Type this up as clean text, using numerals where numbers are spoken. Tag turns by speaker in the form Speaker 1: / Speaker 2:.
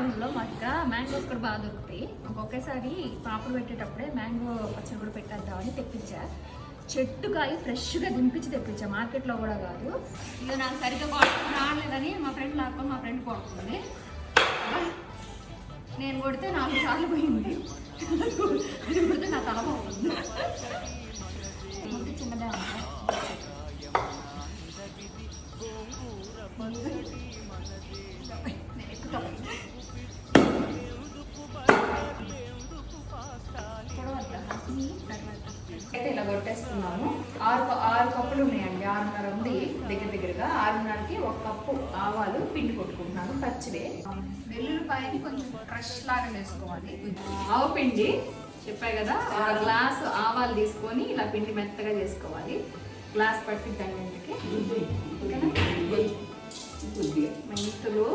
Speaker 1: టౌన్లో మాకు ఇక్కడ మ్యాంగోస్ కూడా బాగా దొరుకుతాయి. ఒక్కొక్కసారి పాపడు పెట్టేటప్పుడే మ్యాంగో పచ్చడి కూడా పెట్టేద్దామని తెప్పించా. చెట్టుకాయ ఫ్రెష్గా దింపించి తెప్పించా, మార్కెట్లో కూడా కాదు. ఇక నాకు సరిగ్గా కొట్టడం రాలేదని మా ఫ్రెండ్ లాక్కొని మా ఫ్రెండ్ కొడుతుంది. నేను కొడితే 4 సార్లు పోయింది, అది కొడితే నా తల పోతుంది. చిన్నదే అయితే ఇలా కొట్టేస్తున్నాము. 6 కప్పులు ఉన్నాయండి, 6:30 ఉంది దగ్గరగా. 6:30కి 1 కప్పు ఆవాలు పిండి కొట్టుకుంటున్నాను పచ్చివే. వెల్లుల్లిపాయని కొంచెం క్రష్ లాగా వేసుకోవాలి. ఆవు పిండి చెప్పాయి కదా, 1 గ్లాసు ఆవాలు తీసుకొని ఇలా పిండి మెత్తగా చేసుకోవాలి. గ్లాస్ పట్టిద్దండి ఇంటికి. మెంతులు